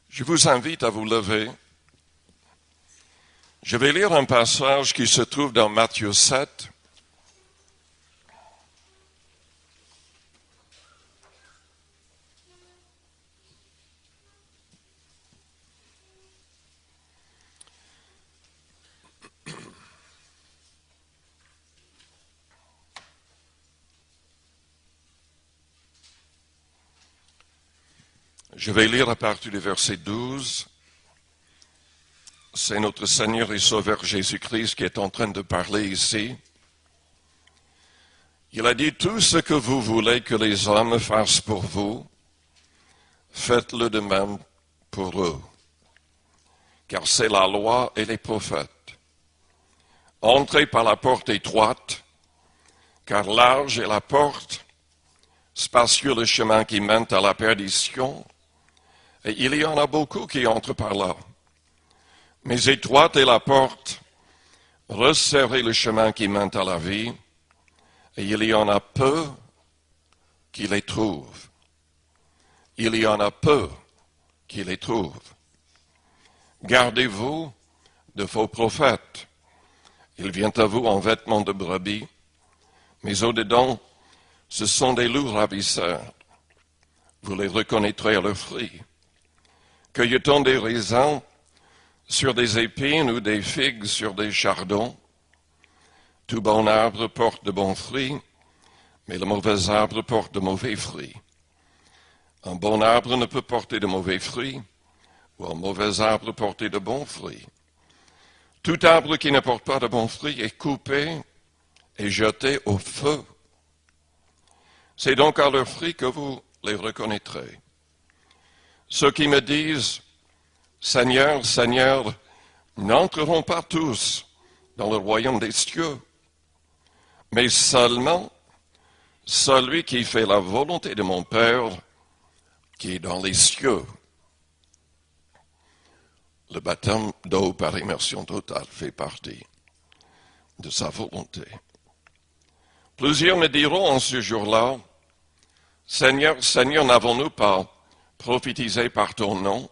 Je vous invite à vous lever. Je vais lire un passage qui se trouve dans Matthieu 7. Je vais lire à partir du verset 12. C'est notre Seigneur et Sauveur Jésus-Christ qui est en train de parler ici. Il a dit, tout ce que vous voulez que les hommes fassent pour vous, faites-le de même pour eux. Car c'est la loi et les prophètes. Entrez par la porte étroite, car large est la porte, spacieux le chemin qui mène à la perdition, et il y en a beaucoup qui entrent par là. Mais étroite est la porte, resserrez le chemin qui mène à la vie, et il y en a peu qui les trouvent. Il y en a peu qui les trouvent. Gardez-vous de faux prophètes. Ils viennent à vous en vêtements de brebis, mais au-dedans, ce sont des loups ravisseurs. Vous les reconnaîtrez à leurs fruits. Cueille-t-on des raisins sur des épines ou des figues sur des chardons? Tout bon arbre porte de bons fruits, mais le mauvais arbre porte de mauvais fruits. Un bon arbre ne peut porter de mauvais fruits, ou un mauvais arbre porter de bons fruits. Tout arbre qui ne porte pas de bons fruits est coupé et jeté au feu. C'est donc à leurs fruits que vous les reconnaîtrez. Ceux qui me disent, Seigneur, Seigneur, n'entreront pas tous dans le royaume des cieux, mais seulement celui qui fait la volonté de mon Père qui est dans les cieux. Le baptême d'eau par immersion totale fait partie de sa volonté. Plusieurs me diront en ce jour-là, Seigneur, Seigneur, n'avons-nous pas prophétisé par ton nom?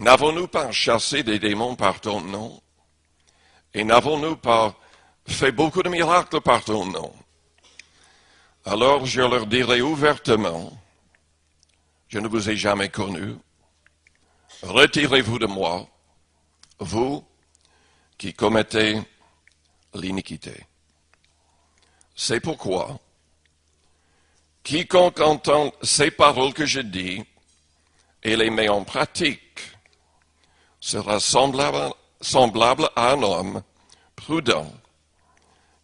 N'avons-nous pas chassé des démons par ton nom? Et n'avons-nous pas fait beaucoup de miracles par ton nom? Alors je leur dirai ouvertement, je ne vous ai jamais connu. Retirez-vous de moi, vous qui commettez l'iniquité. C'est pourquoi, quiconque entend ces paroles que je dis et les met en pratique sera semblable à un homme prudent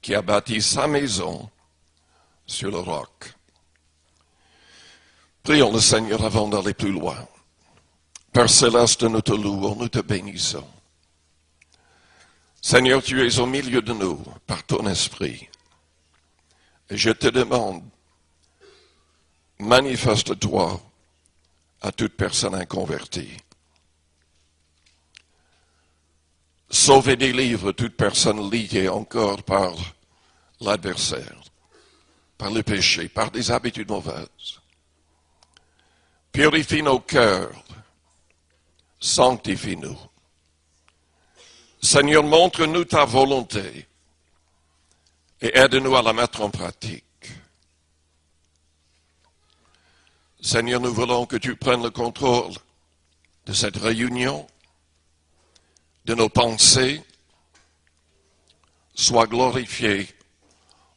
qui a bâti sa maison sur le roc. Prions le Seigneur avant d'aller plus loin. Père céleste, nous te louons, nous te bénissons. Seigneur, tu es au milieu de nous par ton esprit. Et je te demande, manifeste-toi à toute personne inconvertie. Sauve et délivre toute personne liée encore par l'adversaire, par le péché, par des habitudes mauvaises. Purifie nos cœurs, sanctifie-nous. Seigneur, montre-nous ta volonté et aide-nous à la mettre en pratique. Seigneur, nous voulons que tu prennes le contrôle de cette réunion, de nos pensées. Sois glorifié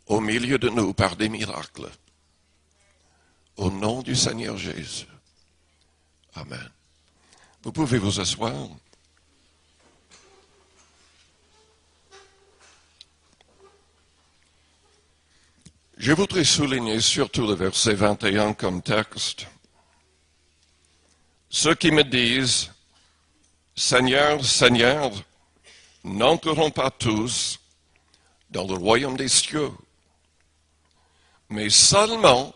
au milieu de nous par des miracles. Au nom du Seigneur Jésus. Amen. Vous pouvez vous asseoir. Je voudrais souligner surtout le verset 21 comme texte. Ceux qui me disent, Seigneur, Seigneur, n'entreront pas tous dans le royaume des cieux, mais seulement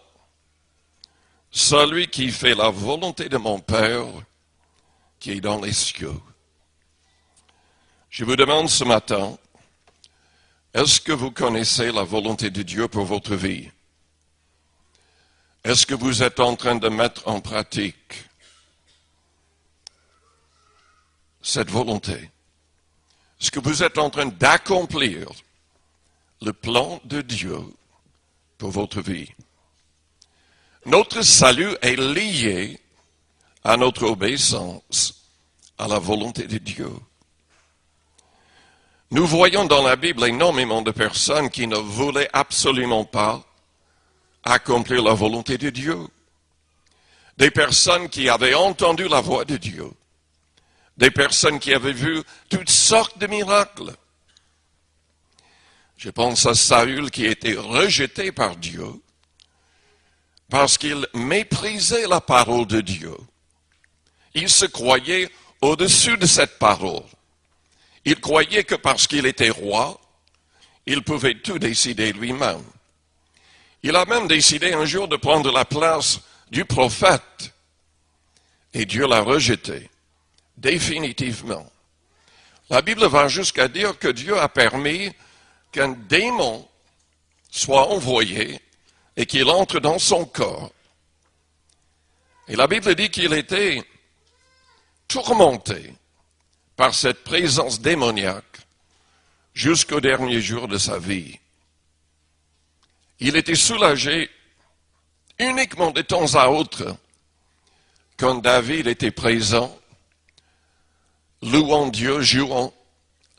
celui qui fait la volonté de mon Père qui est dans les cieux. Je vous demande ce matin, est-ce que vous connaissez la volonté de Dieu pour votre vie? Est-ce que vous êtes en train de mettre en pratique cette volonté? Est-ce que vous êtes en train d'accomplir le plan de Dieu pour votre vie? Notre salut est lié à notre obéissance à la volonté de Dieu. Nous voyons dans la Bible énormément de personnes qui ne voulaient absolument pas accomplir la volonté de Dieu. Des personnes qui avaient entendu la voix de Dieu. Des personnes qui avaient vu toutes sortes de miracles. Je pense à Saül qui a été rejeté par Dieu parce qu'il méprisait la parole de Dieu. Il se croyait au-dessus de cette parole. Il croyait que parce qu'il était roi, il pouvait tout décider lui-même. Il a même décidé un jour de prendre la place du prophète. Et Dieu l'a rejeté, définitivement. La Bible va jusqu'à dire que Dieu a permis qu'un démon soit envoyé et qu'il entre dans son corps. Et la Bible dit qu'il était tourmenté par cette présence démoniaque jusqu'au dernier jour de sa vie. Il était soulagé uniquement de temps à autre quand David était présent, louant Dieu, jouant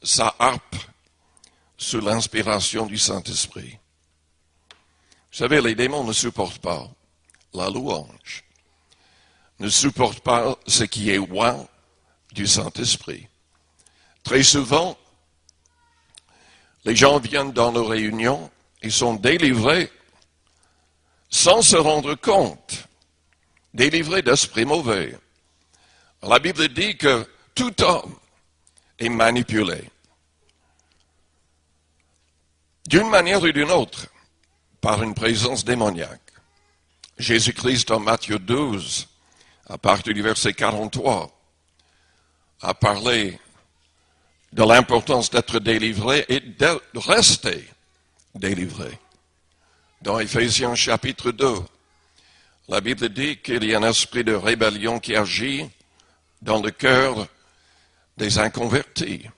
sa harpe sous l'inspiration du Saint-Esprit. Vous savez, les démons ne supportent pas la louange, ne supportent pas ce qui est loin du Saint-Esprit. Très souvent, les gens viennent dans nos réunions et sont délivrés sans se rendre compte, délivrés d'esprits mauvais. La Bible dit que tout homme est manipulé d'une manière ou d'une autre par une présence démoniaque. Jésus-Christ en Matthieu 12, à partir du verset 43, a parlé de l'importance d'être délivré et de rester délivré. Dans Éphésiens chapitre 2, la Bible dit qu'il y a un esprit de rébellion qui agit dans le cœur des inconvertis.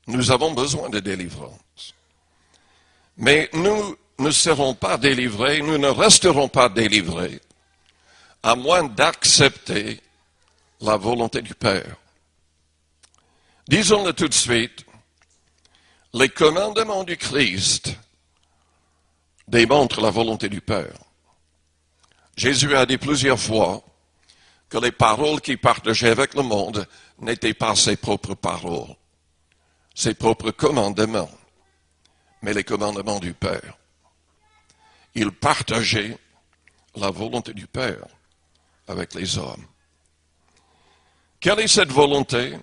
Nous avons besoin de délivrance. Mais nous ne serons pas délivrés, nous ne resterons pas délivrés, à moins d'accepter la volonté du Père. Disons-le tout de suite, les commandements du Christ démontrent la volonté du Père. Jésus a dit plusieurs fois que les paroles qu'il partageait avec le monde n'étaient pas ses propres paroles, ses propres commandements, mais les commandements du Père. Il partageait la volonté du Père avec les hommes. Quelle est cette volonté?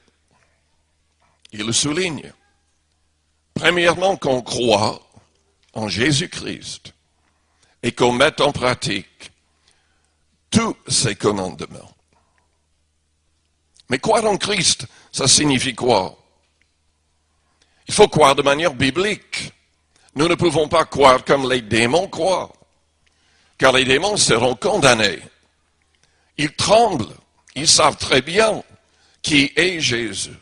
Il le souligne. Premièrement, qu'on croit en Jésus-Christ et qu'on mette en pratique tous ses commandements. Mais croire en Christ, ça signifie quoi? Il faut croire de manière biblique. Nous ne pouvons pas croire comme les démons croient, car les démons seront condamnés. Ils tremblent, ils savent très bien qui est Jésus,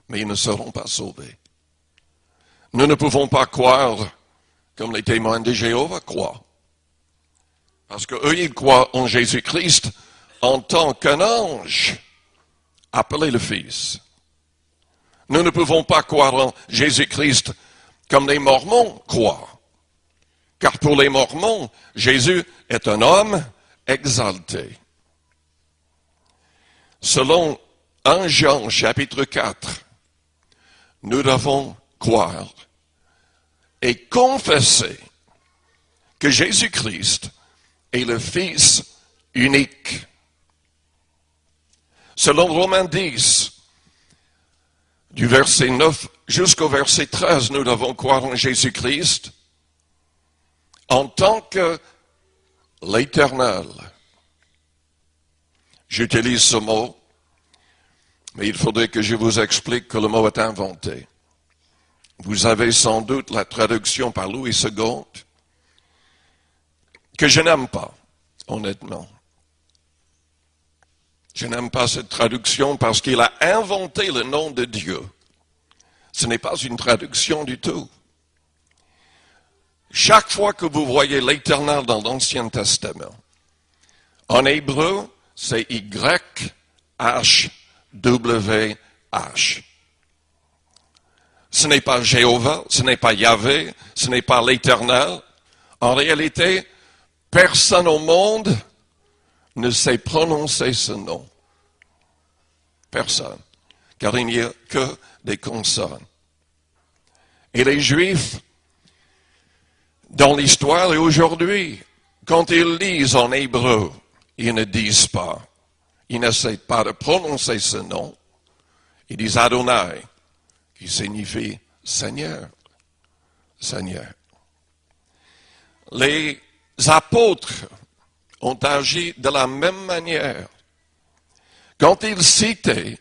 mais ils ne seront pas sauvés. Nous ne pouvons pas croire comme les témoins de Jéhovah croient, parce qu'eux, ils croient en Jésus-Christ en tant qu'un ange appelé le Fils. Nous ne pouvons pas croire en Jésus-Christ comme les Mormons croient, car pour les Mormons, Jésus est un homme exalté. Selon 1 Jean chapitre 4, nous devons croire et confesser que Jésus-Christ est le Fils unique. Selon Romains 10, du verset 9 jusqu'au verset 13, nous devons croire en Jésus-Christ en tant que l'Éternel. J'utilise ce mot, mais il faudrait que je vous explique que le mot est inventé. Vous avez sans doute la traduction par Louis II, que je n'aime pas, honnêtement. Je n'aime pas cette traduction parce qu'il a inventé le nom de Dieu. Ce n'est pas une traduction du tout. Chaque fois que vous voyez l'Éternel dans l'Ancien Testament, en hébreu, c'est YHWH. Ce n'est pas Jéhovah, ce n'est pas Yahvé, ce n'est pas l'Éternel. En réalité, personne au monde ne sait prononcer ce nom. Personne. Car il n'y a que des consonnes. Et les Juifs, dans l'histoire et aujourd'hui, quand ils lisent en hébreu, ils ne disent pas, ils n'essaient pas de prononcer ce nom. Ils disent Adonai, qui signifie Seigneur. Seigneur. Les apôtres ont agi de la même manière. Quand ils citaient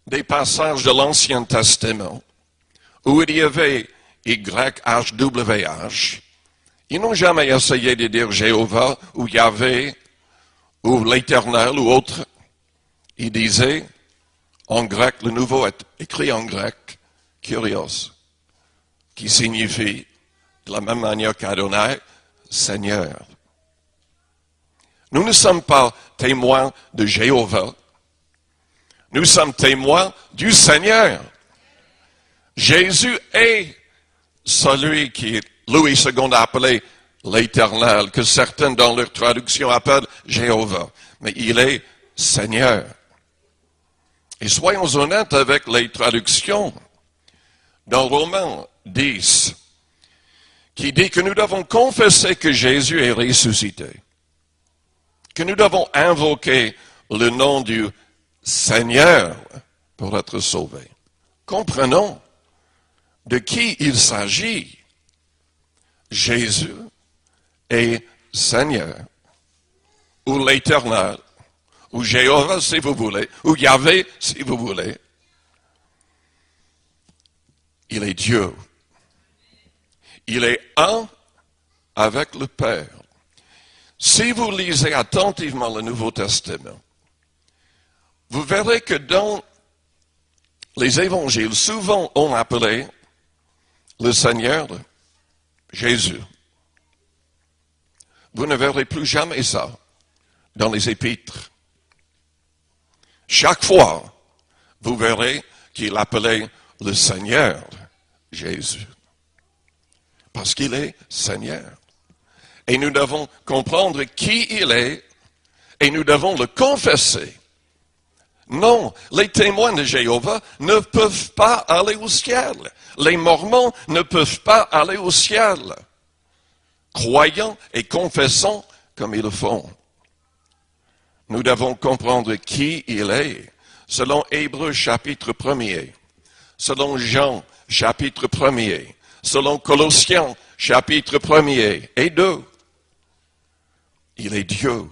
des passages de l'Ancien Testament où il y avait YHWH, ils n'ont jamais essayé de dire Jéhovah ou Yahvé ou l'Éternel ou autre. Ils disaient en grec, le nouveau est écrit en grec, Kyrios, qui signifie de la même manière qu'Adonai, Seigneur. Nous ne sommes pas témoins de Jéhovah. Nous sommes témoins du Seigneur. Jésus est celui qui Louis II a appelé l'Éternel, que certains dans leur traduction appellent Jéhovah. Mais il est Seigneur. Et soyons honnêtes avec les traductions. Dans Romains 10, qui dit que nous devons confesser que Jésus est ressuscité, que nous devons invoquer le nom du Seigneur pour être sauvés. Comprenons de qui il s'agit. Jésus est Seigneur, ou l'Éternel, ou Jéhovah si vous voulez, ou Yahvé si vous voulez. Il est Dieu. Il est un avec le Père. Si vous lisez attentivement le Nouveau Testament, vous verrez que dans les évangiles, souvent on appelait le Seigneur Jésus. Vous ne verrez plus jamais ça dans les épîtres. Chaque fois, vous verrez qu'il appelait le Seigneur Jésus. Parce qu'il est Seigneur. Et nous devons comprendre qui il est et nous devons le confesser. Non, les témoins de Jéhovah ne peuvent pas aller au ciel. Les Mormons ne peuvent pas aller au ciel. Croyant et confessant comme ils le font. Nous devons comprendre qui il est, selon Hébreux chapitre 1er, selon Jean chapitre 1er, selon Colossiens chapitre 1er et 2. Il est Dieu.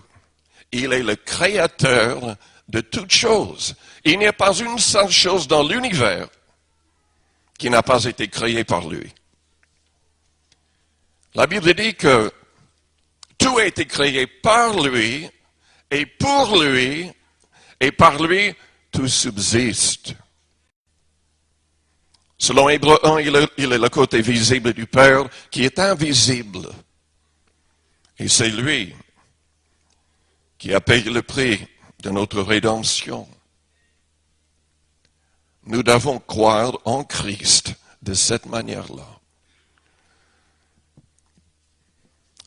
Il est le créateur de toutes choses. Il n'y a pas une seule chose dans l'univers qui n'a pas été créée par lui. La Bible dit que tout a été créé par lui, et pour lui, et par lui, tout subsiste. Selon Hébreux 1, il est le côté visible du Père qui est invisible. Et c'est lui qui a payé le prix de notre rédemption. Nous devons croire en Christ de cette manière-là.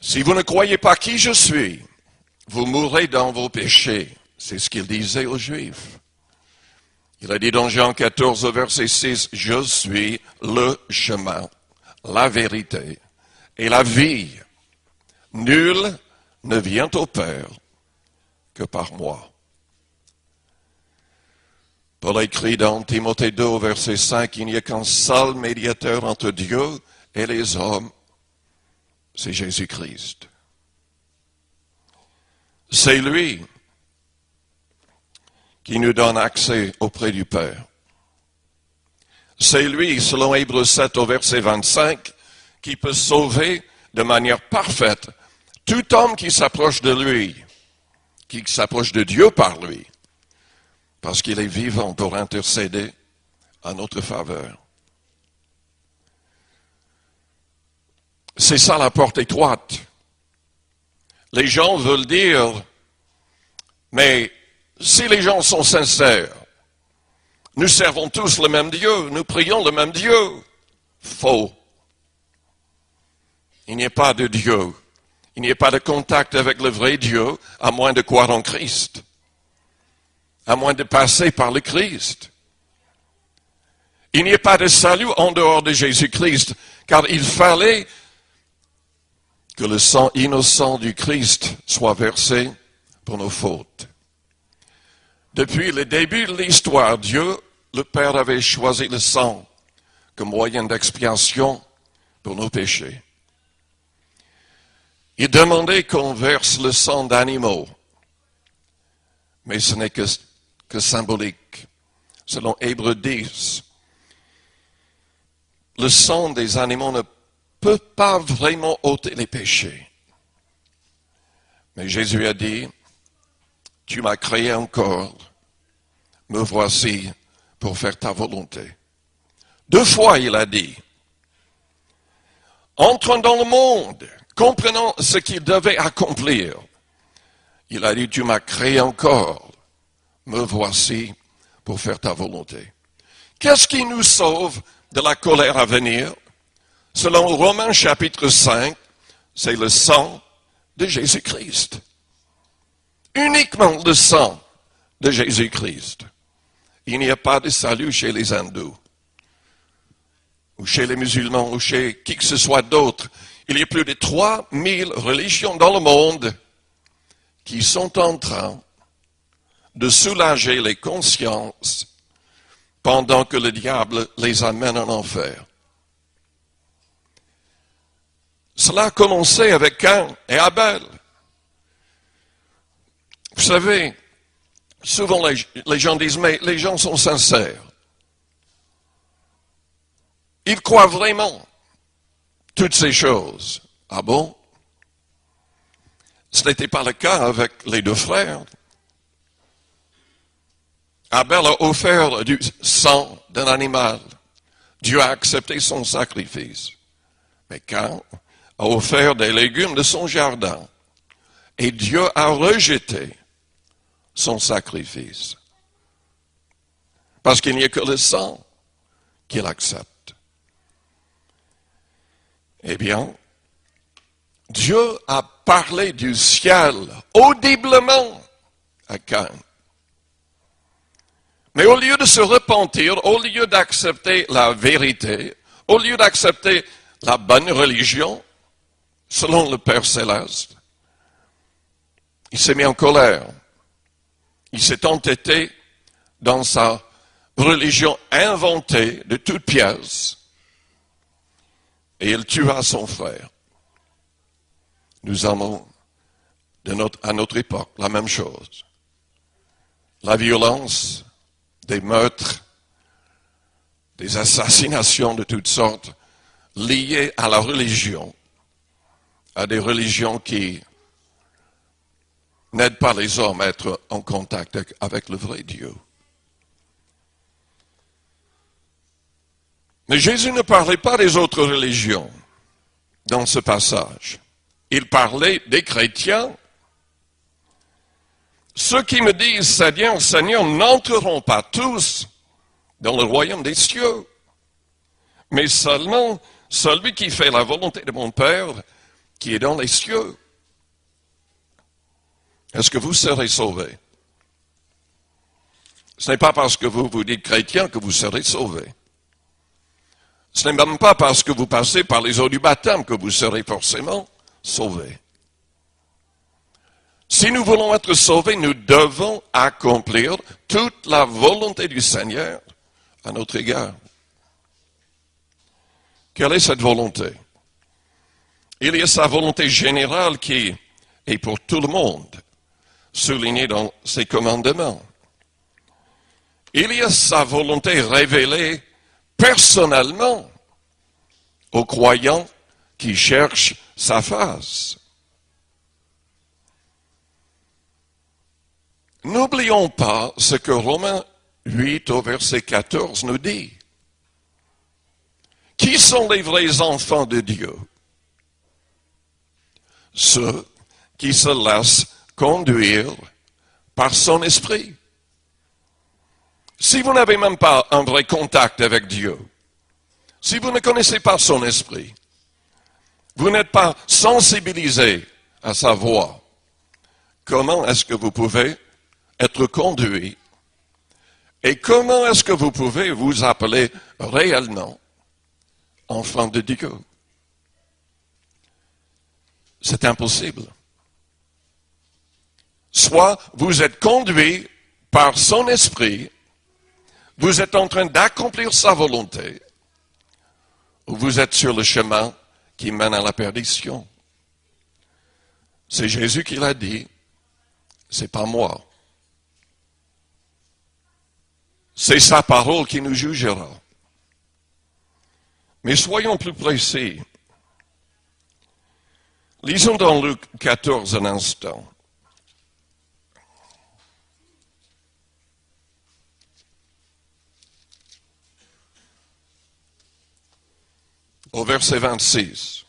Si vous ne croyez pas qui je suis, vous mourrez dans vos péchés. C'est ce qu'il disait aux Juifs. Il a dit dans Jean 14, verset 6, « Je suis le chemin, la vérité et la vie. Nul ne vient au Père que par moi. » Paul écrit dans Timothée 2, verset 5, « Il n'y a qu'un seul médiateur entre Dieu et les hommes, c'est Jésus-Christ. » C'est lui qui nous donne accès auprès du Père. C'est lui, selon Hébreux 7 au verset 25, qui peut sauver de manière parfaite tout homme qui s'approche de lui, qui s'approche de Dieu par lui, parce qu'il est vivant pour intercéder en notre faveur. C'est ça la porte étroite. Les gens veulent dire, mais si les gens sont sincères, nous servons tous le même Dieu, nous prions le même Dieu. Faux. Il n'y a pas de Dieu. Il n'y a pas de contact avec le vrai Dieu, à moins de croire en Christ. À moins de passer par le Christ. Il n'y a pas de salut en dehors de Jésus-Christ, car il fallait que le sang innocent du Christ soit versé pour nos fautes. Depuis le début de l'histoire, Dieu, le Père, avait choisi le sang comme moyen d'expiation pour nos péchés. Il demandait qu'on verse le sang d'animaux, mais ce n'est que symbolique. Selon Hébreux 10, le sang des animaux ne peut pas vraiment ôter les péchés. Mais Jésus a dit, tu m'as créé encore, me voici pour faire ta volonté. 2 fois il a dit, entrons dans le monde, comprenant ce qu'il devait accomplir. Il a dit, tu m'as créé encore, me voici pour faire ta volonté. Qu'est-ce qui nous sauve de la colère à venir? Selon Romains chapitre 5, c'est le sang de Jésus-Christ. Uniquement le sang de Jésus-Christ. Il n'y a pas de salut chez les hindous, ou chez les musulmans, ou chez qui que ce soit d'autre. Il y a plus de 3000 religions dans le monde qui sont en train de soulager les consciences pendant que le diable les amène en enfer. Cela a commencé avec Caïn et Abel. Vous savez, souvent les gens disent, mais les gens sont sincères. Ils croient vraiment toutes ces choses. Ah bon? Ce n'était pas le cas avec les 2 frères. Abel a offert du sang d'un animal. Dieu a accepté son sacrifice. Mais Caïn a offert des légumes de son jardin. Et Dieu a rejeté son sacrifice. Parce qu'il n'y a que le sang qu'il accepte. Eh bien, Dieu a parlé du ciel audiblement à Caïn. Mais au lieu de se repentir, au lieu d'accepter la vérité, au lieu d'accepter la bonne religion, selon le Père Céleste, il s'est mis en colère. Il s'est entêté dans sa religion inventée de toutes pièces. Et il tua son frère. Nous avons à notre époque la même chose. La violence, des meurtres, des assassinations de toutes sortes liées à la religion, à des religions qui n'aident pas les hommes à être en contact avec le vrai Dieu. Mais Jésus ne parlait pas des autres religions dans ce passage. Il parlait des chrétiens. Ceux qui me disent « Seigneur, Seigneur » n'entreront pas tous dans le royaume des cieux, mais seulement celui qui fait la volonté de mon Père qui est dans les cieux. Est-ce que vous serez sauvés? Ce n'est pas parce que vous vous dites chrétien que vous serez sauvés. Ce n'est même pas parce que vous passez par les eaux du baptême que vous serez forcément sauvés. Si nous voulons être sauvés, nous devons accomplir toute la volonté du Seigneur à notre égard. Quelle est cette volonté? Il y a sa volonté générale qui est pour tout le monde, soulignée dans ses commandements. Il y a sa volonté révélée personnellement aux croyants qui cherchent sa face. N'oublions pas ce que Romains 8 au verset 14 nous dit. Qui sont les vrais enfants de Dieu? Ceux qui se laissent conduire par son esprit. Si vous n'avez même pas un vrai contact avec Dieu, si vous ne connaissez pas son esprit, vous n'êtes pas sensibilisé à sa voix, comment est-ce que vous pouvez être conduit et comment est-ce que vous pouvez vous appeler réellement enfant de Dieu? C'est impossible. Soit vous êtes conduit par son esprit, vous êtes en train d'accomplir sa volonté, ou vous êtes sur le chemin qui mène à la perdition. C'est Jésus qui l'a dit, c'est pas moi. C'est sa parole qui nous jugera. Mais soyons plus précis. Lisons dans Luc 14 un instant. Au verset 26.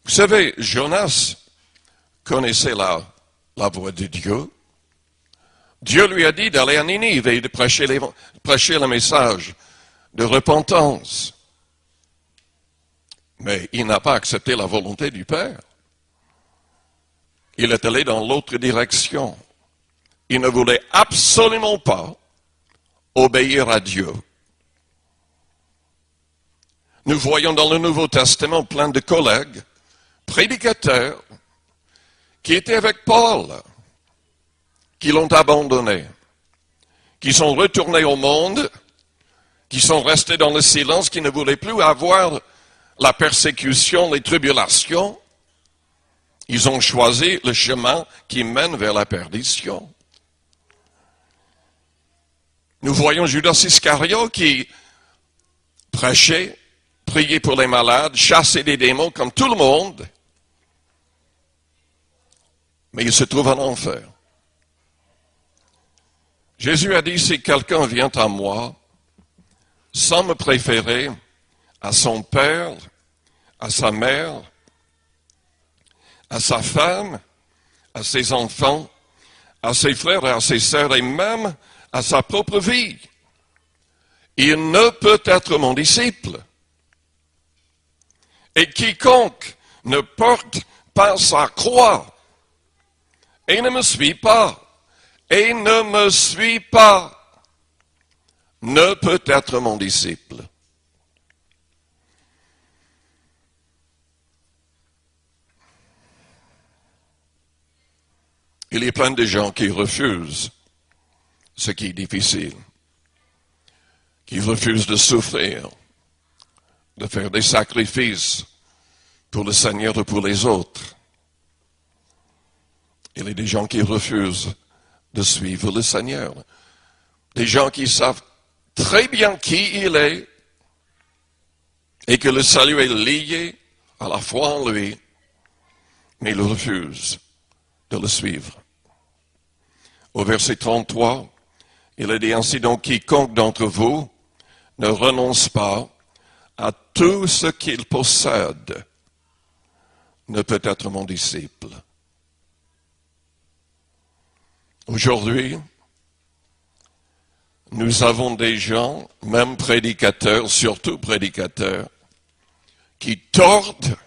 Vous savez, Jonas connaissait la voix de Dieu. Dieu lui a dit d'aller à Ninive et de prêcher le message de repentance. Mais il n'a pas accepté la volonté du Père. Il est allé dans l'autre direction. Il ne voulait absolument pas obéir à Dieu. Nous voyons dans le Nouveau Testament plein de collègues, prédicateurs, qui étaient avec Paul, qui l'ont abandonné, qui sont retournés au monde, qui sont restés dans le silence, qui ne voulaient plus avoir la persécution, les tribulations. Ils ont choisi le chemin qui mène vers la perdition. Nous voyons Judas Iscariot qui prêchait, priait pour les malades, chassait des démons comme tout le monde, mais il se trouve en enfer. Jésus a dit, si quelqu'un vient à moi, sans me préférer à son père, à sa mère, à sa femme, à ses enfants, à ses frères et à ses sœurs, et même à sa propre vie, il ne peut être mon disciple. Et quiconque ne porte pas sa croix et ne me suit pas, ne peut être mon disciple. Il y a plein de gens qui refusent ce qui est difficile, qui refusent de souffrir, de faire des sacrifices pour le Seigneur et pour les autres. Il y a des gens qui refusent de suivre le Seigneur. Des gens qui savent très bien qui il est et que le salut est lié à la foi en lui, mais ils refusent de le suivre. Au verset 33, il est dit ainsi, donc quiconque d'entre vous ne renonce pas à tout ce qu'il possède ne peut être mon disciple. Aujourd'hui, nous avons des gens, même prédicateurs, surtout prédicateurs, qui tordent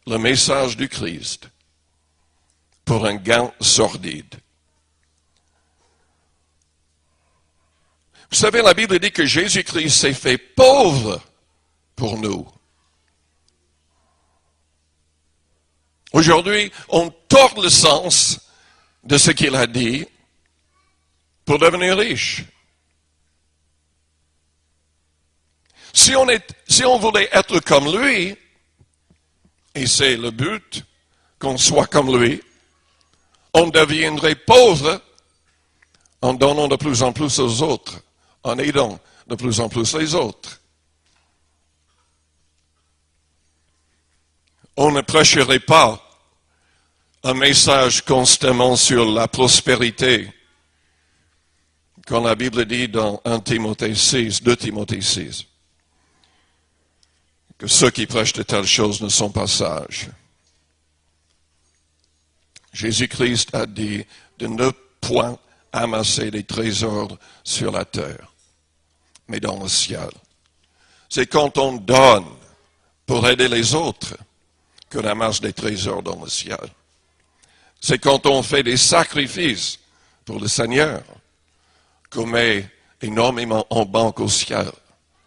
le message du Christ pour un gain sordide. Vous savez, la Bible dit que Jésus-Christ s'est fait pauvre pour nous. Aujourd'hui, on tord le sens de ce qu'il a dit pour devenir riche. Si on voulait être comme lui, et c'est le but, qu'on soit comme lui, on deviendrait pauvre en donnant de plus en plus aux autres, en aidant de plus en plus les autres. On ne prêcherait pas un message constamment sur la prospérité, comme la Bible dit dans 1 Timothée 6, 2 Timothée 6, que ceux qui prêchent de telles choses ne sont pas sages. Jésus-Christ a dit de ne point amasser des trésors sur la terre, mais dans le ciel. C'est quand on donne pour aider les autres qu'on amasse des trésors dans le ciel. C'est quand on fait des sacrifices pour le Seigneur qu'on met énormément en banque au ciel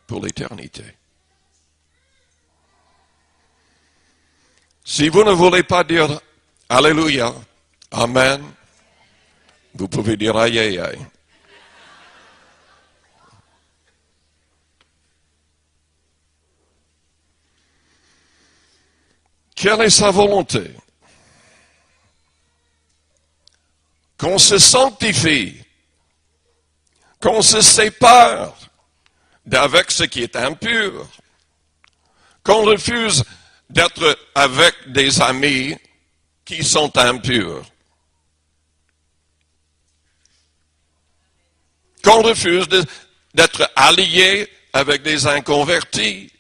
pour l'éternité. Si vous ne voulez pas dire Alléluia, Amen, vous pouvez dire aïe aïe aïe. Quelle est sa volonté? Qu'on se sanctifie, qu'on se sépare d'avec ce qui est impur, qu'on refuse d'être avec des amis qui sont impurs, qu'on refuse d'être allié avec des inconvertis.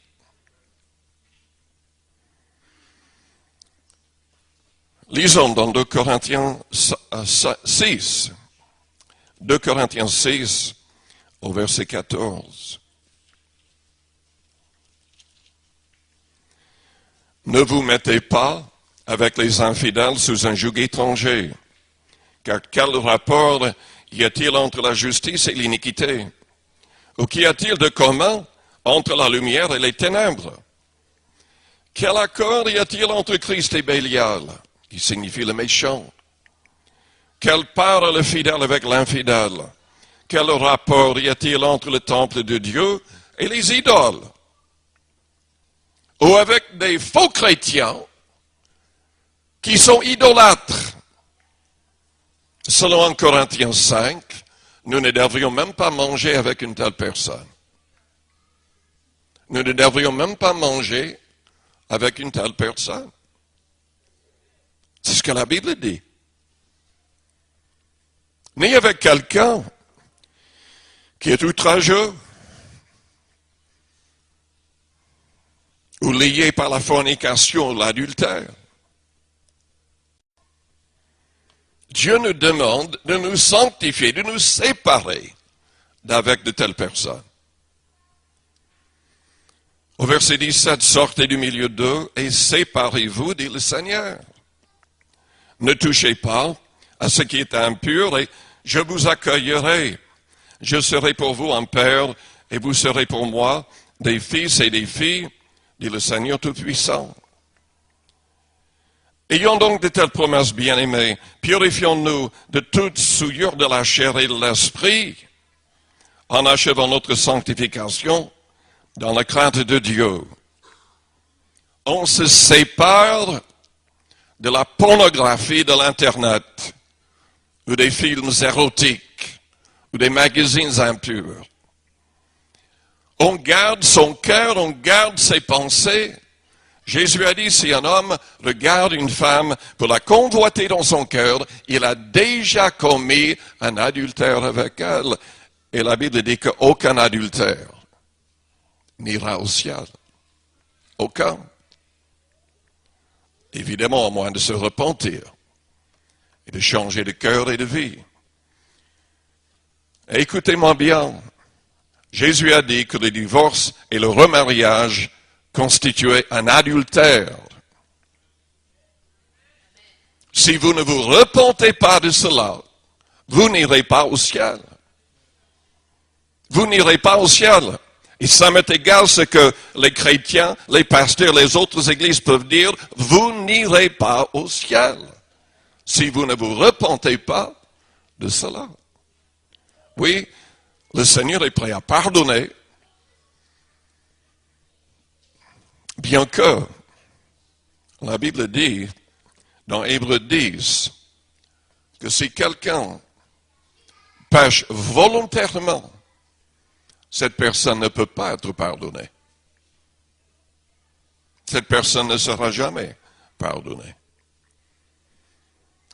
Lisons dans 2 Corinthiens 6, 2 Corinthiens 6, au verset 14. Ne vous mettez pas avec les infidèles sous un joug étranger, car quel rapport y a-t-il entre la justice et l'iniquité? Ou qu'y a-t-il de commun entre la lumière et les ténèbres? Quel accord y a-t-il entre Christ et Bélial, qui signifie le méchant? Quelle part a le fidèle avec l'infidèle? Quel rapport y a-t-il entre le temple de Dieu et les idoles? Ou avec des faux chrétiens qui sont idolâtres? Selon 1 Corinthiens 5, nous ne devrions même pas manger avec une telle personne. Nous ne devrions même pas manger avec une telle personne. C'est ce que la Bible dit. Ni avec quelqu'un qui est outrageux ou lié par la fornication ou l'adultère. Dieu nous demande de nous sanctifier, de nous séparer d'avec de telles personnes. Au verset 17, sortez du milieu d'eux et séparez-vous, dit le Seigneur. Ne touchez pas à ce qui est impur et je vous accueillerai. Je serai pour vous un père et vous serez pour moi des fils et des filles, dit le Seigneur Tout-Puissant. Ayons donc de telles promesses, bien-aimés, purifions-nous de toute souillure de la chair et de l'esprit, en achevant notre sanctification dans la crainte de Dieu. On se sépare de la pornographie de l'Internet, ou des films érotiques, ou des magazines impurs. On garde son cœur, on garde ses pensées. Jésus a dit, si un homme regarde une femme pour la convoiter dans son cœur, il a déjà commis un adultère avec elle. Et la Bible dit qu'aucun adultère n'ira au ciel. Aucun. Évidemment, à moins de se repentir et de changer de cœur et de vie. Et écoutez-moi bien, Jésus a dit que le divorce et le remariage constituaient un adultère. Si vous ne vous repentez pas de cela, vous n'irez pas au ciel. Vous n'irez pas au ciel. Et ça m'est égal ce que les chrétiens, les pasteurs, les autres églises peuvent dire, vous n'irez pas au ciel si vous ne vous repentez pas de cela. Oui, le Seigneur est prêt à pardonner, bien que la Bible dit, dans Hébreux 10, que si quelqu'un pêche volontairement, cette personne ne peut pas être pardonnée. Cette personne ne sera jamais pardonner.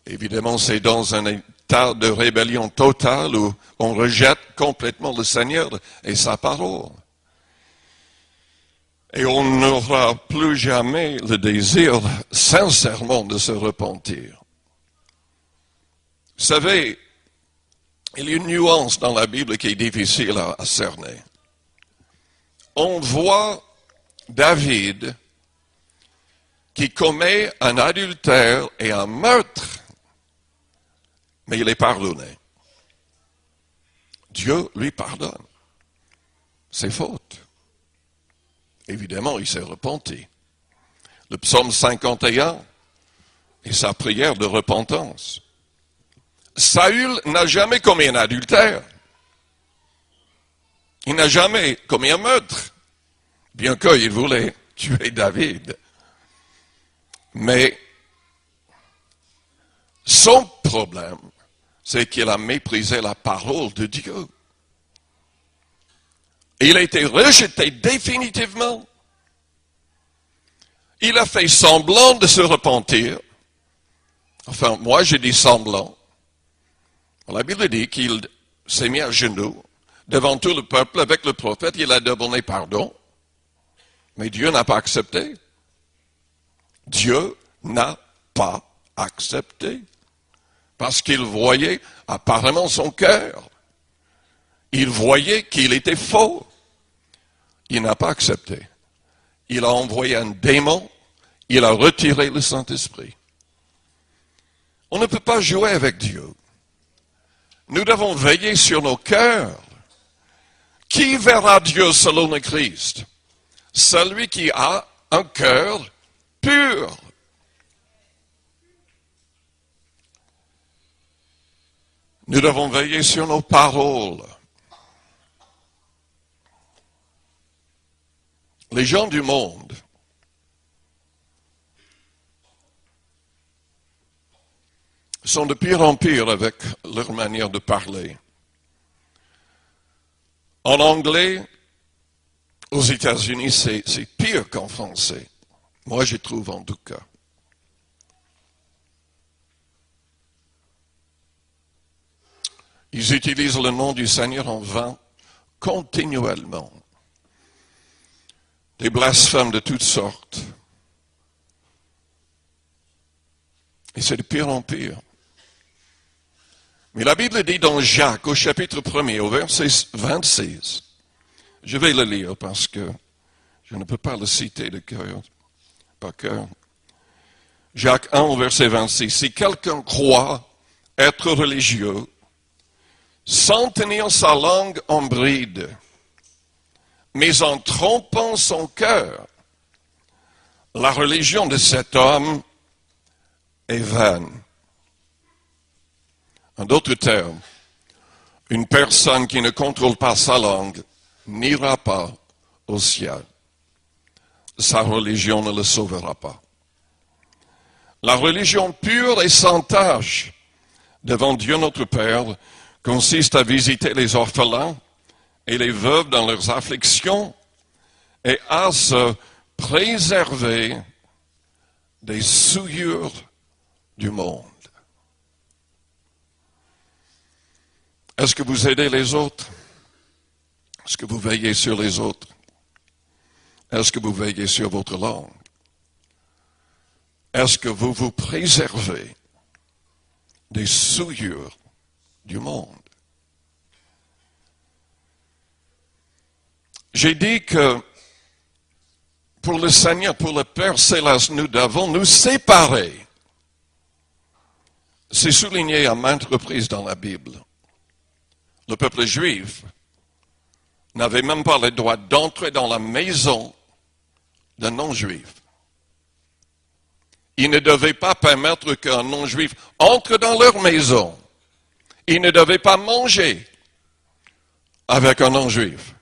Évidemment, c'est dans un état de rébellion totale où on rejette complètement le Seigneur et sa parole. Et on n'aura plus jamais le désir sincèrement de se repentir. Vous savez, il y a une nuance dans la Bible qui est difficile à cerner. On voit David qui commet un adultère et un meurtre, mais il est pardonné. Dieu lui pardonne ses fautes. Évidemment, il s'est repenti. Le psaume 51 est sa prière de repentance. Saül n'a jamais commis un adultère. Il n'a jamais commis un meurtre, bien qu'il voulait tuer David. Mais son problème, c'est qu'il a méprisé la parole de Dieu. Il a été rejeté définitivement. Il a fait semblant de se repentir. Enfin, moi, j'ai dit semblant. La Bible dit qu'il s'est mis à genoux devant tout le peuple avec le prophète. Il a demandé pardon. Mais Dieu n'a pas accepté. Dieu n'a pas accepté. Parce qu'il voyait apparemment son cœur. Il voyait qu'il était faux. Il n'a pas accepté. Il a envoyé un démon. Il a retiré le Saint-Esprit. On ne peut pas jouer avec Dieu. Nous devons veiller sur nos cœurs. Qui verra Dieu selon le Christ? Celui qui a un cœur pur. Nous devons veiller sur nos paroles. Les gens du monde sont de pire en pire avec leur manière de parler. En anglais, aux États-Unis, c'est pire qu'en français. Moi, je trouve en tout cas. Ils utilisent le nom du Seigneur en vain continuellement. Des blasphèmes de toutes sortes. Et c'est de pire en pire. Mais la Bible dit dans Jacques, au chapitre 1er, au verset 26, je vais le lire parce que je ne peux pas le citer de cœur, par cœur. Jacques 1, au verset 26, si quelqu'un croit être religieux, sans tenir sa langue en bride, mais en trompant son cœur, la religion de cet homme est vaine. En d'autres termes, une personne qui ne contrôle pas sa langue n'ira pas au ciel. Sa religion ne le sauvera pas. La religion pure et sans tache devant Dieu notre Père consiste à visiter les orphelins et les veuves dans leurs afflictions et à se préserver des souillures du monde. Est-ce que vous aidez les autres? Est-ce que vous veillez sur les autres? Est-ce que vous veillez sur votre langue? Est-ce que vous vous préservez des souillures du monde? J'ai dit que pour le Seigneur, pour le Père Céleste, nous devons nous séparer. C'est souligné à maintes reprises dans la Bible. Le peuple juif n'avait même pas le droit d'entrer dans la maison d'un non-juif. Ils ne devaient pas permettre qu'un non-juif entre dans leur maison. Ils ne devaient pas manger avec un non-juif.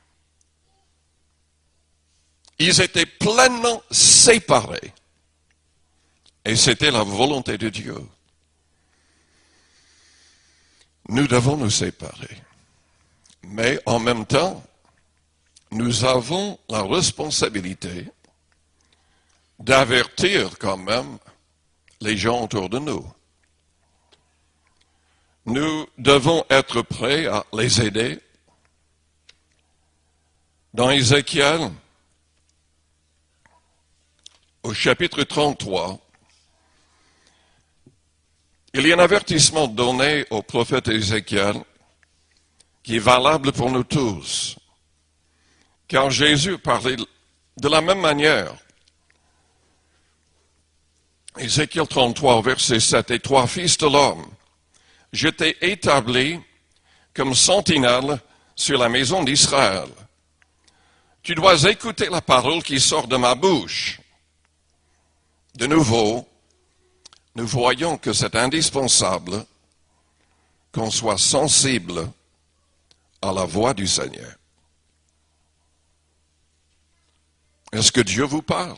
Ils étaient pleinement séparés. Et c'était la volonté de Dieu. Nous devons nous séparer. Mais en même temps, nous avons la responsabilité d'avertir quand même les gens autour de nous. Nous devons être prêts à les aider. Dans Ézéchiel, au chapitre 33, il y a un avertissement donné au prophète Ézéchiel qui est valable pour nous tous. Car Jésus parlait de la même manière. Ézéchiel 33, verset 7, « Et toi, fils de l'homme, je t'ai établi comme sentinelle sur la maison d'Israël. Tu dois écouter la parole qui sort de ma bouche. » De nouveau, nous voyons que c'est indispensable qu'on soit sensible à la voix du Seigneur. Est-ce que Dieu vous parle?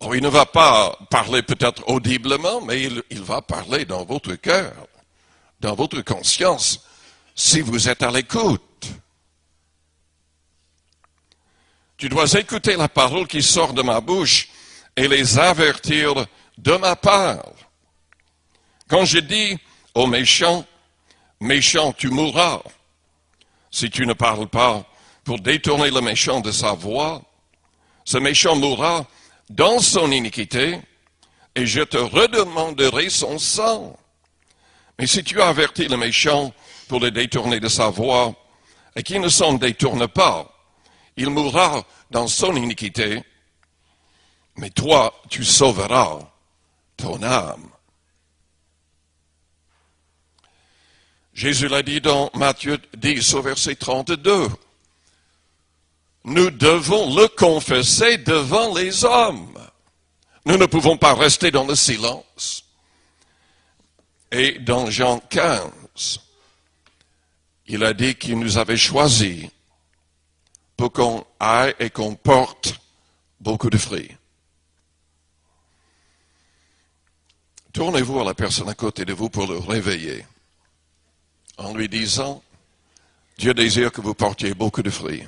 Oh, il ne va pas parler peut-être audiblement, mais il va parler dans votre cœur, dans votre conscience, si vous êtes à l'écoute. Tu dois écouter la parole qui sort de ma bouche et les avertir de ma part. Quand je dis aux méchants, méchant, tu mourras, si tu ne parles pas pour détourner le méchant de sa voie, ce méchant mourra dans son iniquité, et je te redemanderai son sang. Mais si tu avertis le méchant pour le détourner de sa voie, et qu'il ne s'en détourne pas, il mourra dans son iniquité, mais toi, tu sauveras ton âme. Jésus l'a dit dans Matthieu 10 au verset 32. Nous devons le confesser devant les hommes. Nous ne pouvons pas rester dans le silence. Et dans Jean 15, il a dit qu'il nous avait choisis pour qu'on aille et qu'on porte beaucoup de fruits. Tournez-vous à la personne à côté de vous pour le réveiller, en lui disant, Dieu désire que vous portiez beaucoup de fruits.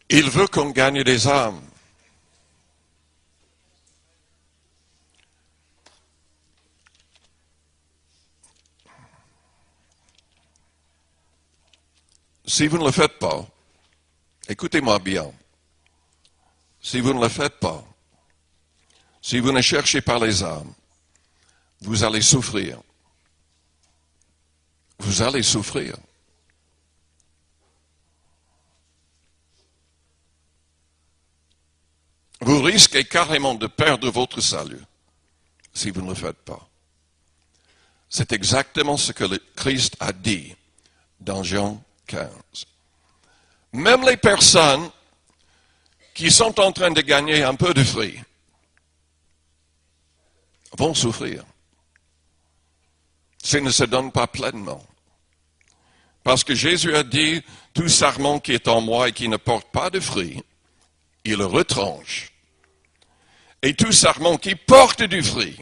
Il veut qu'on gagne des âmes. Si vous ne le faites pas, écoutez-moi bien, si vous ne le faites pas, si vous ne cherchez pas les âmes, vous allez souffrir. Vous allez souffrir. Vous risquez carrément de perdre votre salut si vous ne le faites pas. C'est exactement ce que le Christ a dit dans Jean 15. Même les personnes qui sont en train de gagner un peu de fruits vont souffrir s'ils ne se donnent pas pleinement. Parce que Jésus a dit, tout sarment qui est en moi et qui ne porte pas de fruits, il le retranche. Et tout sarment qui porte du fruit,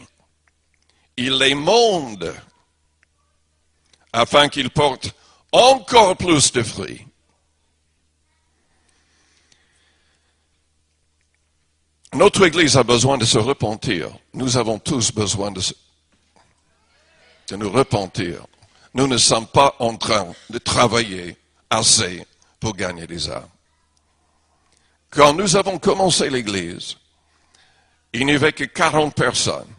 il les monde afin qu'il porte encore plus de fruits. Notre Église a besoin de se repentir. Nous avons tous besoin de nous repentir. Nous ne sommes pas en train de travailler assez pour gagner des âmes. Quand nous avons commencé l'Église, il n'y avait que 40 personnes.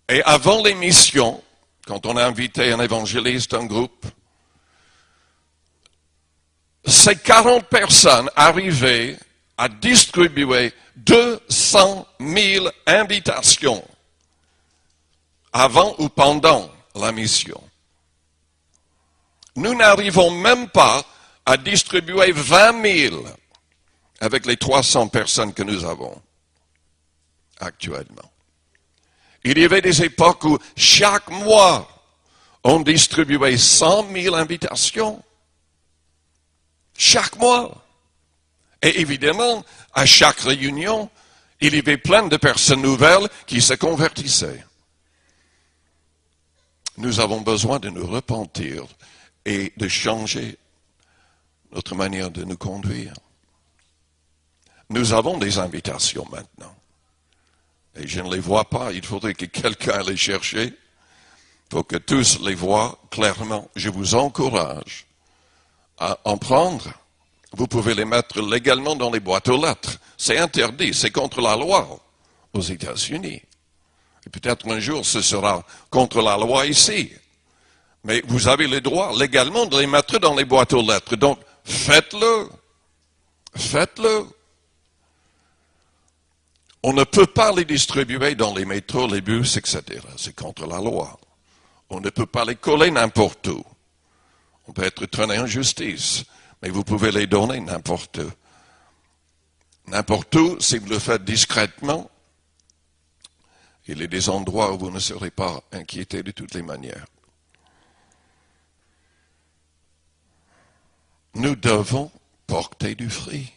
Et avant les missions, quand on a invité un évangéliste, un groupe, ces 40 personnes arrivaient à distribuer 200 000 invitations avant ou pendant la mission. Nous n'arrivons même pas à distribuer 20 000 avec les 300 personnes que nous avons actuellement. Il y avait des époques où chaque mois, on distribuait 100 000 invitations. Chaque mois. Et évidemment, à chaque réunion, il y avait plein de personnes nouvelles qui se convertissaient. Nous avons besoin de nous repentir et de changer notre manière de nous conduire. Nous avons des invitations maintenant. Et je ne les vois pas. Il faudrait que quelqu'un les cherche. Il faut que tous les voient clairement. Je vous encourage à en prendre. Vous pouvez les mettre légalement dans les boîtes aux lettres. C'est interdit. C'est contre la loi aux États-Unis. Et peut-être un jour ce sera contre la loi ici. Mais vous avez le droit légalement de les mettre dans les boîtes aux lettres. Donc, faites-le. Faites-le. On ne peut pas les distribuer dans les métros, les bus, etc. C'est contre la loi. On ne peut pas les coller n'importe où. On peut être traîné en justice, mais vous pouvez les donner n'importe où. N'importe où, si vous le faites discrètement, il y a des endroits où vous ne serez pas inquiété de toutes les manières. Nous devons porter du fruit.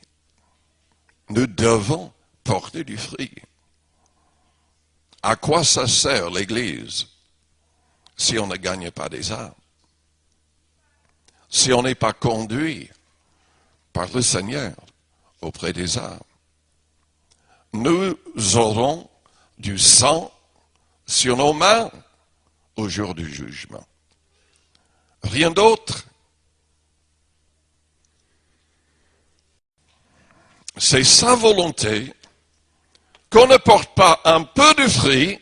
Nous devons porter du fruit. À quoi ça sert l'Église si on ne gagne pas des âmes? Si on n'est pas conduit par le Seigneur auprès des âmes? Nous aurons du sang sur nos mains au jour du jugement. Rien d'autre. C'est sa volonté qu'on ne porte pas un peu de fruit,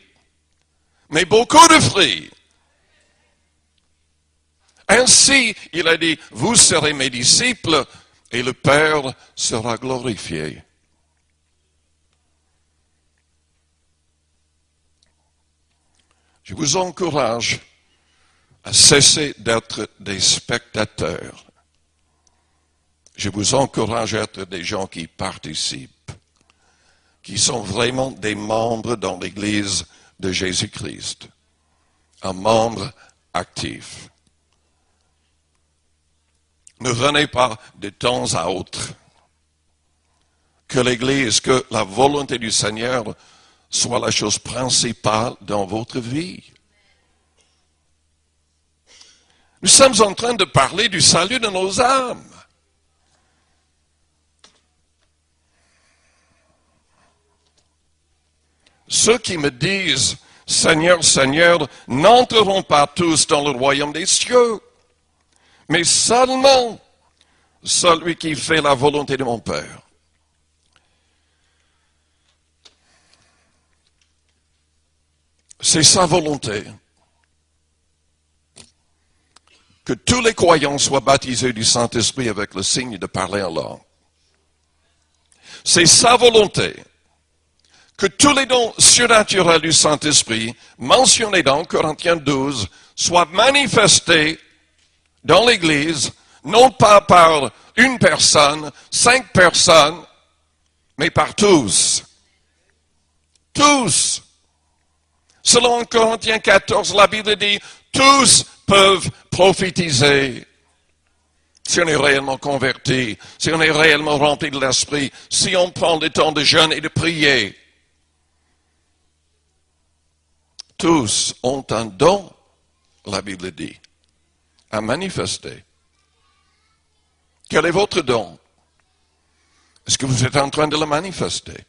mais beaucoup de fruits. Ainsi, il a dit, vous serez mes disciples et le Père sera glorifié. Je vous encourage à cesser d'être des spectateurs. Je vous encourage à être des gens qui participent, qui sont vraiment des membres dans l'Église de Jésus-Christ, un membre actif. Ne venez pas de temps à autre. Que l'Église, que la volonté du Seigneur soit la chose principale dans votre vie. Nous sommes en train de parler du salut de nos âmes. Ceux qui me disent, Seigneur, Seigneur, n'entreront pas tous dans le royaume des cieux, mais seulement celui qui fait la volonté de mon Père. C'est sa volonté que tous les croyants soient baptisés du Saint-Esprit avec le signe de parler en langue. C'est sa volonté que tous les dons surnaturels du Saint-Esprit, mentionnés dans Corinthiens 12, soient manifestés dans l'Église, non pas par une personne, 5 personnes, mais par tous. Tous. Selon Corinthiens 14, la Bible dit, tous peuvent prophétiser. Si on est réellement converti, si on est réellement rempli de l'Esprit, si on prend le temps de jeûner et de prier. Tous ont un don, la Bible dit, à manifester. Quel est votre don? Est-ce que vous êtes en train de le manifester?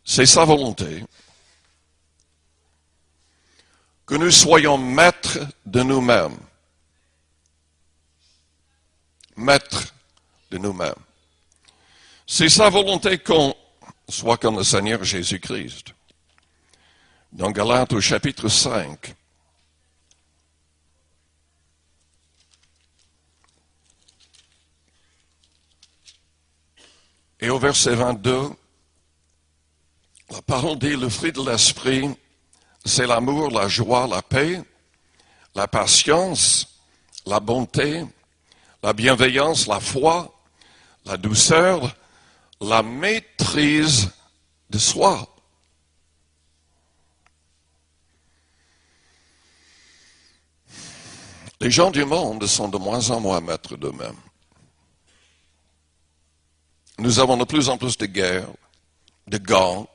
C'est sa volonté que nous soyons maîtres de nous-mêmes. Maîtres de nous-mêmes. C'est sa volonté qu'on soit comme le Seigneur Jésus-Christ. Dans Galates au chapitre 5, et au verset 22, la parole dit, le fruit de l'esprit, c'est l'amour, la joie, la paix, la patience, la bonté, la bienveillance, la foi, la douceur, la maîtrise de soi. Les gens du monde sont de moins en moins maîtres d'eux-mêmes. Nous avons de plus en plus de guerres, de gangs,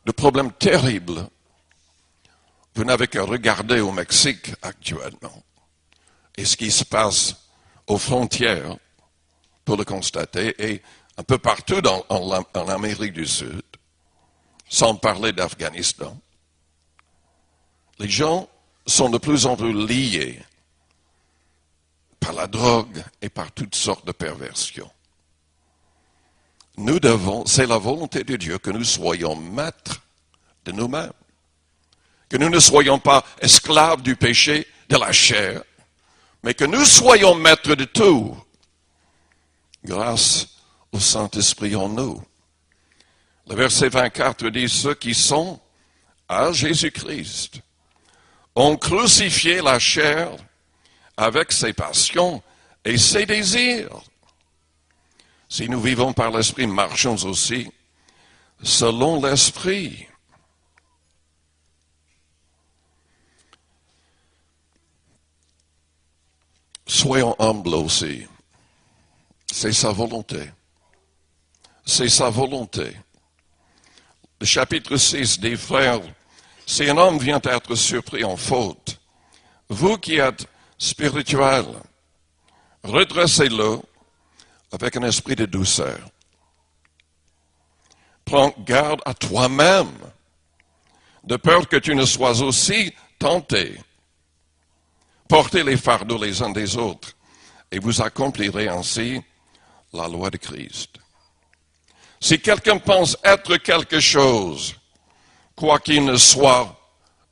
de problèmes terribles. Vous n'avez qu'à regarder au Mexique actuellement et ce qui se passe aux frontières pour le constater et un peu partout en Amérique du Sud, sans parler d'Afghanistan. Les gens sont de plus en plus liés par la drogue et par toutes sortes de perversions. Nous devons, c'est la volonté de Dieu que nous soyons maîtres de nous-mêmes. Que nous ne soyons pas esclaves du péché, de la chair, mais que nous soyons maîtres de tout, grâce au Saint-Esprit en nous. Le verset 24 dit, ceux qui sont à Jésus-Christ ont crucifié la chair avec ses passions et ses désirs. Si nous vivons par l'Esprit, marchons aussi selon l'Esprit. Soyons humbles aussi. C'est sa volonté. C'est sa volonté. Le chapitre 6 des frères, si un homme vient être surpris en faute, vous qui êtes spirituels, redressez-le avec un esprit de douceur. Prends garde à toi-même, de peur que tu ne sois aussi tenté. Portez les fardeaux les uns des autres, et vous accomplirez ainsi la loi de Christ. Si quelqu'un pense être quelque chose, quoiqu'il ne soit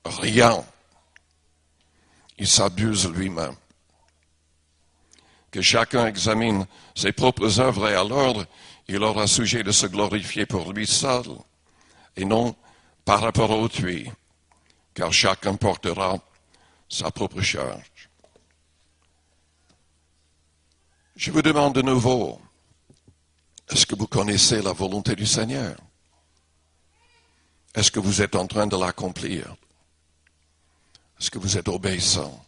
rien, il s'abuse lui-même. Que chacun examine ses propres œuvres et alors il aura sujet de se glorifier pour lui seul et non par rapport à autrui, car chacun portera sa propre charge. Je vous demande de nouveau, est-ce que vous connaissez la volonté du Seigneur? Est-ce que vous êtes en train de l'accomplir? Est-ce que vous êtes obéissant?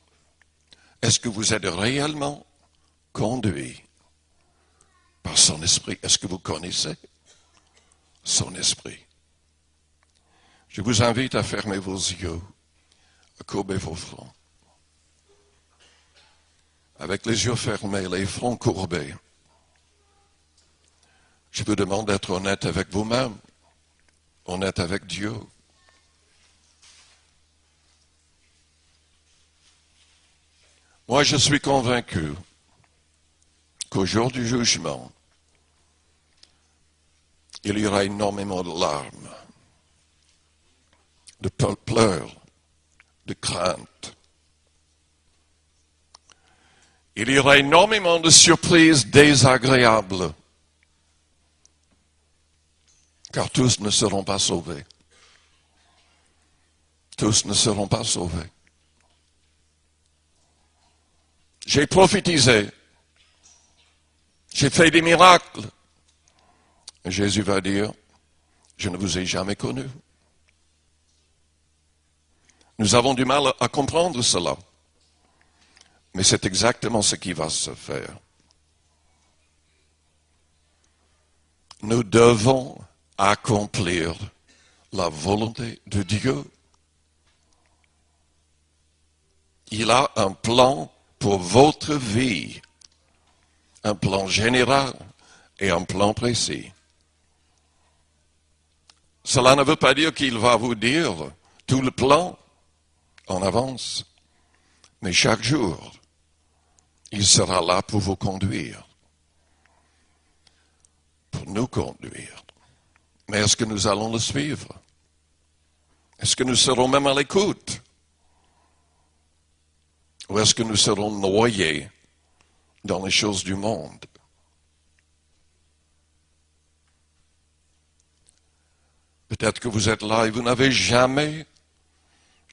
Est-ce que vous êtes réellement conduit par son esprit? Est-ce que vous connaissez son esprit? Je vous invite à fermer vos yeux, à courber vos fronts. Avec les yeux fermés, les fronts courbés, je vous demande d'être honnête avec vous-même, honnête avec Dieu. Moi, je suis convaincu qu'au jour du jugement, il y aura énormément de larmes, de pleurs, de craintes. Il y aura énormément de surprises désagréables, car tous ne seront pas sauvés. Tous ne seront pas sauvés. J'ai prophétisé, j'ai fait des miracles. Et Jésus va dire, je ne vous ai jamais connu. Nous avons du mal à comprendre cela. Mais c'est exactement ce qui va se faire. Nous devons accomplir la volonté de Dieu. Il a un plan pour votre vie, un plan général et un plan précis. Cela ne veut pas dire qu'il va vous dire tout le plan en avance, mais chaque jour, il sera là pour vous conduire, pour nous conduire. Mais est-ce que nous allons le suivre? Est-ce que nous serons même à l'écoute? Ou est-ce que nous serons noyés dans les choses du monde? Peut-être que vous êtes là et vous n'avez jamais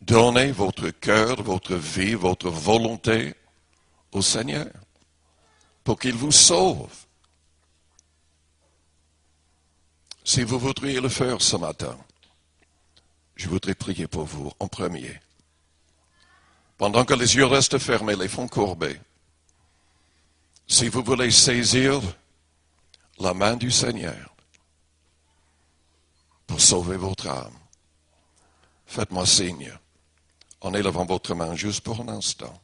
donné votre cœur, votre vie, votre volonté au Seigneur pour qu'il vous sauve. Si vous voudriez le faire ce matin, je voudrais prier pour vous en premier. pendant que les yeux restent fermés, les fronts courbés, si vous voulez saisir la main du Seigneur pour sauver votre âme, faites-moi signe en élevant votre main juste pour un instant.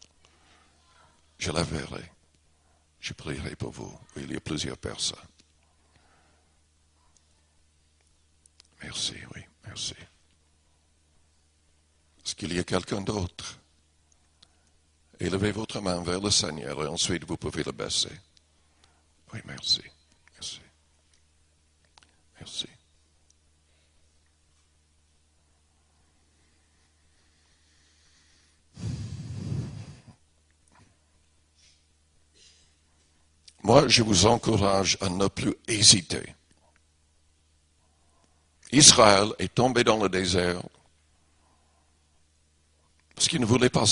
Je la verrai. Je prierai pour vous. Il y a plusieurs personnes. Merci, oui, merci. Est-ce qu'il y a quelqu'un d'autre? Élevez votre main vers le Seigneur et ensuite vous pouvez le baisser. Oui, merci, merci, merci. Moi, je vous encourage à ne plus hésiter. Israël est tombé dans le désert parce qu'il ne voulait pas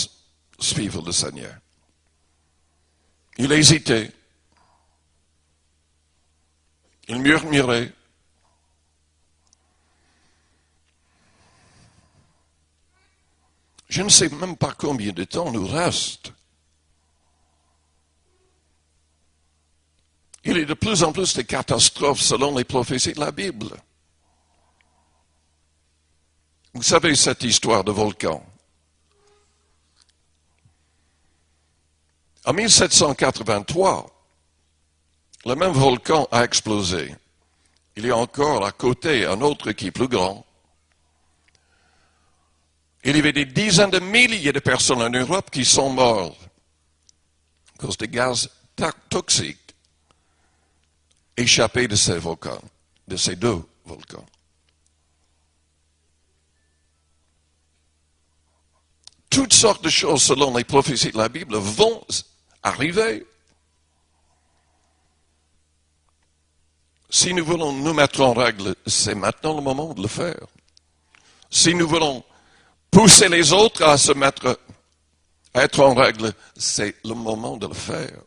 suivre le Seigneur. Il hésitait. Il murmurait. Je ne sais même pas combien de temps nous reste. Il y a de plus en plus de catastrophes selon les prophéties de la Bible. Vous savez cette histoire de volcan. En 1783, le même volcan a explosé. Il y a encore à côté un autre qui est plus grand. Il y avait des dizaines de milliers de personnes en Europe qui sont mortes à cause des gaz toxiques échappés de ces volcans, de ces deux volcans. Toutes sortes de choses, selon les prophéties de la Bible, vont arriver. Si nous voulons nous mettre en règle, c'est maintenant le moment de le faire. Si nous voulons pousser les autres à se mettre, à être en règle, c'est le moment de le faire.